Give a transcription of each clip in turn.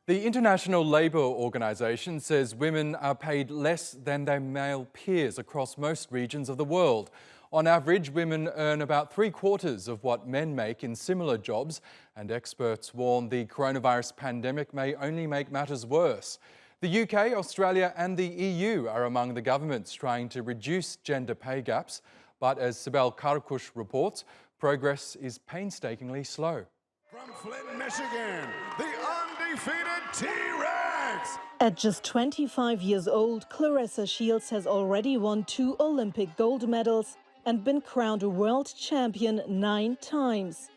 The International Labour Organization says women are paid less than their male peers across most regions of the world. On average, women earn about three-quarters of what men make in similar jobs, and experts warn the coronavirus pandemic may only make matters worse. The UK, Australia and the EU are among the governments trying to reduce gender pay gaps, but as Sibel Karkush reports, progress is painstakingly slow. From Flint, Michigan, the undefeated T-Rex! At just 25 years old, Claressa Shields has already won 2 Olympic gold medals and been crowned a world champion 9 times.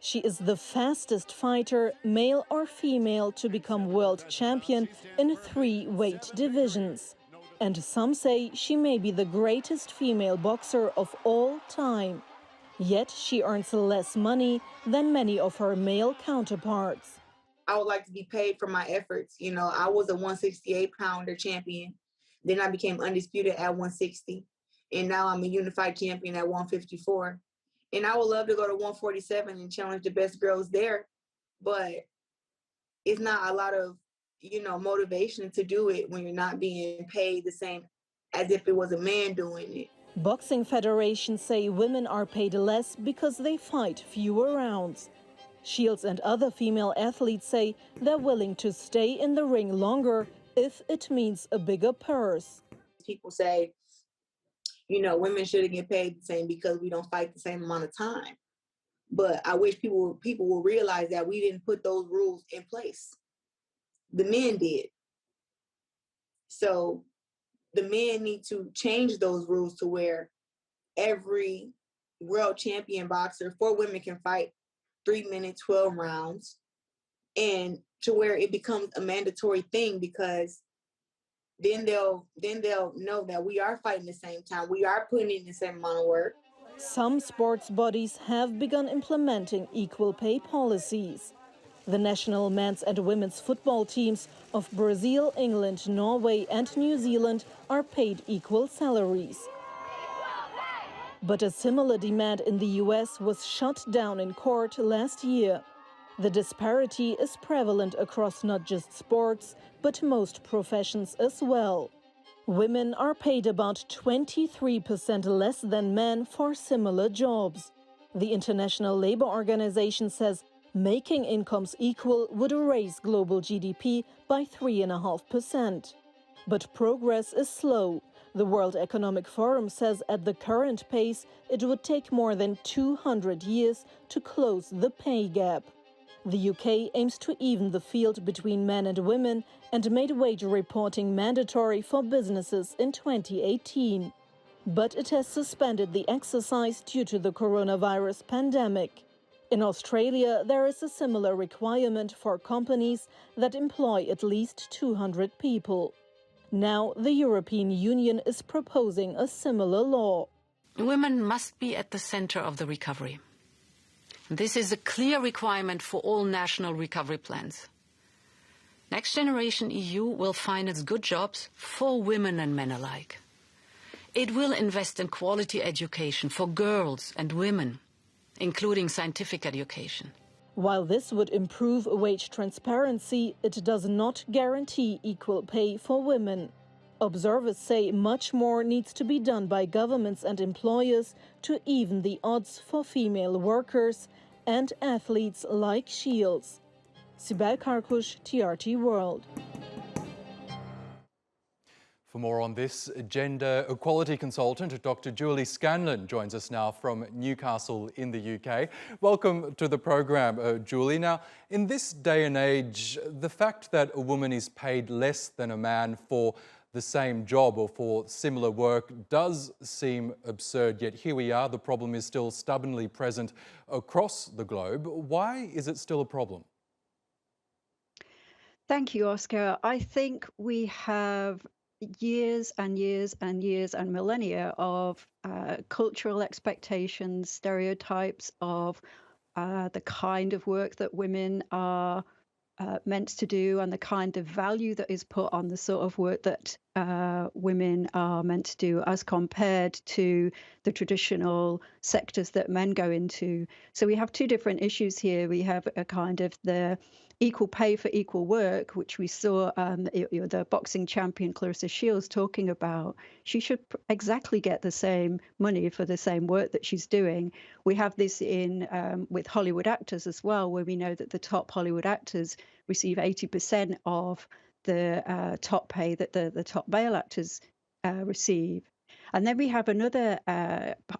She is the fastest fighter, male or female, to become world champion in 3 weight divisions. And some say she may be the greatest female boxer of all time. Yet she earns less money than many of her male counterparts. I would like to be paid for my efforts. You know, I was a 168-pounder champion. Then I became undisputed at 160. And now I'm a unified champion at 154. And I would love to go to 147 and challenge the best girls there. But it's not a lot of, motivation to do it when you're not being paid the same as if it was a man doing it. Boxing federations say women are paid less because they fight fewer rounds. Shields and other female athletes say they're willing to stay in the ring longer if it means a bigger purse. People say, women shouldn't get paid the same because we don't fight the same amount of time. But I wish people will realize that we didn't put those rules in place. The men did. So the men need to change those rules to where every world champion boxer, 4 women can fight 3 minutes, 12 rounds, and to where it becomes a mandatory thing, because then they'll know that we are fighting the same time. We are putting in the same amount of work. Some sports bodies have begun implementing equal pay policies. The national men's and women's football teams of Brazil, England, Norway and New Zealand are paid equal salaries. But a similar demand in the US was shut down in court last year. The disparity is prevalent across not just sports, but most professions as well. Women are paid about 23% less than men for similar jobs. The International Labour Organization says making incomes equal would raise global GDP by 3.5%. But progress is slow. The World Economic Forum says at the current pace, it would take more than 200 years to close the pay gap. The UK aims to even the field between men and women and made wage reporting mandatory for businesses in 2018. But it has suspended the exercise due to the coronavirus pandemic. In Australia, there is a similar requirement for companies that employ at least 200 people. Now, the European Union is proposing a similar law. Women must be at the center of the recovery. This is a clear requirement for all national recovery plans. Next Generation EU will finance good jobs for women and men alike. It will invest in quality education for girls and women, including scientific education. While this would improve wage transparency, it does not guarantee equal pay for women. Observers say much more needs to be done by governments and employers to even the odds for female workers and athletes like Shields. Sibel Karkush, TRT World. For more on this, gender equality consultant Dr. Julie Scanlon joins us now from Newcastle in the UK. Welcome to the program, Julie. Now, in this day and age, the fact that a woman is paid less than a man for the same job or for similar work does seem absurd, yet here we are. The problem is still stubbornly present across the globe. Why is it still a problem? Thank you, Oscar. I think we have years and years and years and millennia of cultural expectations, stereotypes of the kind of work that women are meant to do and the kind of value that is put on the sort of work that women are meant to do as compared to the traditional sectors that men go into. So we have two different issues here. We have a kind of the equal pay for equal work, which we saw the boxing champion Clarissa Shields talking about. She should exactly get the same money for the same work that she's doing. We have this in with Hollywood actors as well, where we know that the top Hollywood actors receive 80% of the top pay that the top male actors receive. And then we have another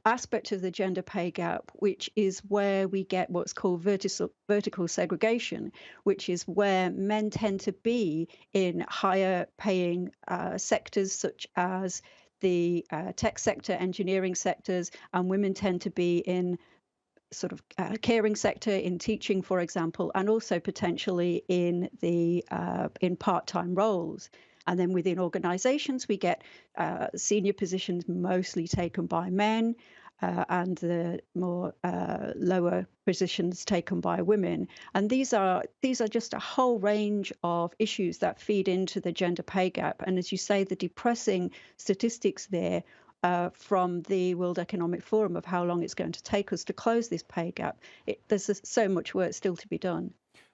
aspect of the gender pay gap, which is where we get what's called vertical segregation, which is where men tend to be in higher paying sectors such as the tech sector, engineering sectors, and women tend to be in sort of caring sector, in teaching, for example, and also potentially in the in part-time roles. And then within organizations, we get senior positions mostly taken by men, and the more lower positions taken by women. And these are just a whole range of issues that feed into the gender pay gap. And as you say, the depressing statistics there from the World Economic Forum of how long it's going to take us to close this pay gap. There's so much work still to be done.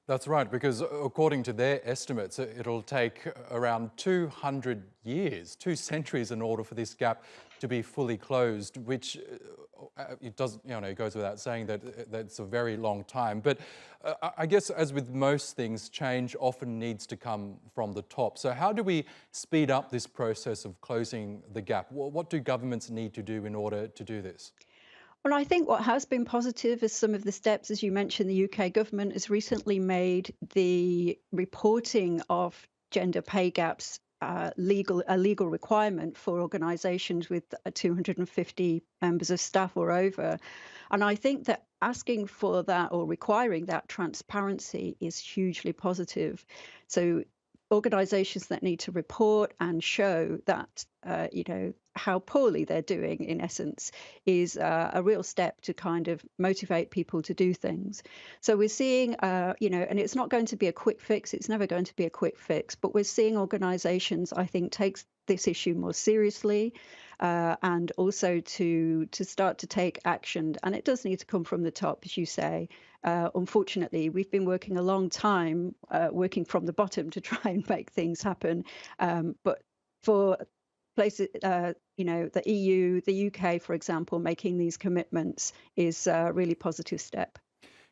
That's right, because according to their estimates, it'll take around 200 years, 2 centuries, in order for this gap to be fully closed, which it does, it goes without saying that that's a very long time. But I guess, as with most things, change often needs to come from the top. So how do we speed up this process of closing the gap? What do governments need to do in order to do this? Well, I think what has been positive is some of the steps, as you mentioned, the UK government has recently made the reporting of gender pay gaps a legal requirement for organisations with 250 members of staff or over. And I think that asking for that or requiring that transparency is hugely positive. So organisations that need to report and show that, how poorly they're doing, in essence, is a real step to kind of motivate people to do things. So we're seeing, and it's not going to be a quick fix. It's never going to be a quick fix, but we're seeing organisations, I think, take this issue more seriously, and also to start to take action. And it does need to come from the top, as you say. Unfortunately, we've been working a long time, working from the bottom to try and make things happen. But for places, the EU, the UK, for example, making these commitments is a really positive step.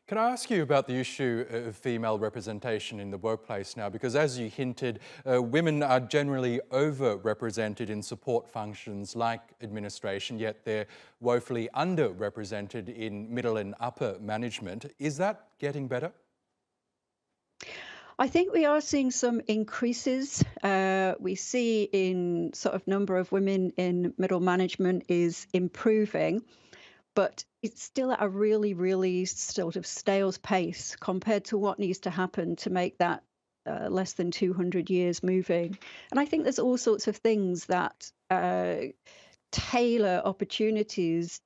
Can I ask you about the issue of female representation in the workplace now? Because as you hinted, women are generally overrepresented in support functions like administration, yet they're woefully underrepresented in middle and upper management. Is that getting better? I think we are seeing some increases. We see in sort of number of women in middle management is improving, but it's still at a really, really sort of stale pace compared to what needs to happen to make that less than 200 years moving. And I think there's all sorts of things that tailor opportunities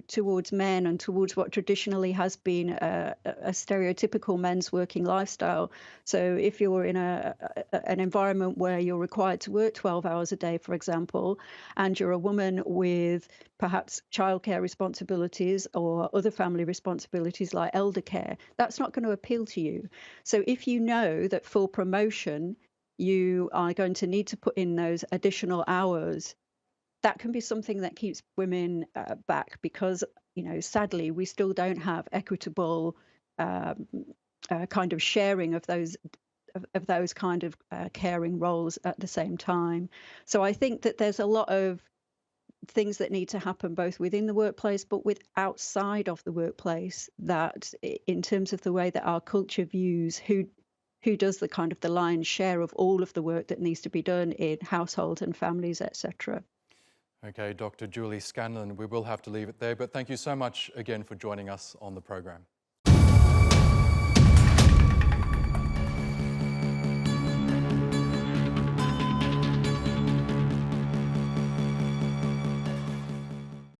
towards men and towards what traditionally has been a stereotypical men's working lifestyle. So if you're in an environment where you're required to work 12 hours a day, for example, and you're a woman with perhaps childcare responsibilities or other family responsibilities like elder care, that's not going to appeal to you. So if you know that for promotion, you are going to need to put in those additional hours, that can be something that keeps women back, because, sadly, we still don't have equitable kind of sharing of those kind of caring roles at the same time. So I think that there's a lot of things that need to happen both within the workplace but with outside of the workplace, that in terms of the way that our culture views who does the kind of the lion's share of all of the work that needs to be done in households and families, etc. Okay, Dr. Julie Scanlon, we will have to leave it there, but thank you so much again for joining us on the program.